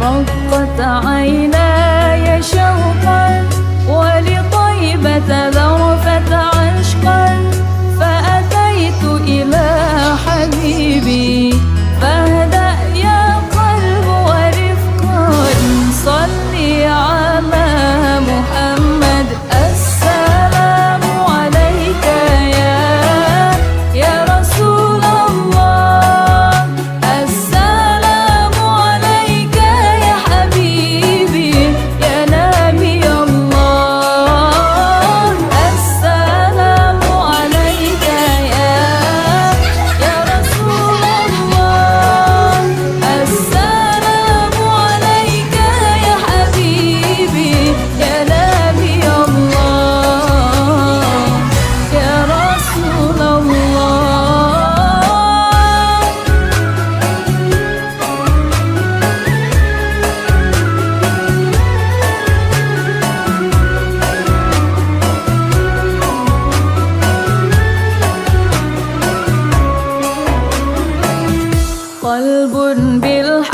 رقت عيناي شوقا ولطيبة ذرفت عشقا، فأتيت إلى حبيبي فاهدأ يا قلب ورفقا، صلي على محمد. السلام عليك يا رسول الله، السلام عليك يا حبيبي يا نبي الله، السلام عليك يا رسول الله، السلام عليك يا حبيبي يا نبي الله يا رسول الله. قلب بالحق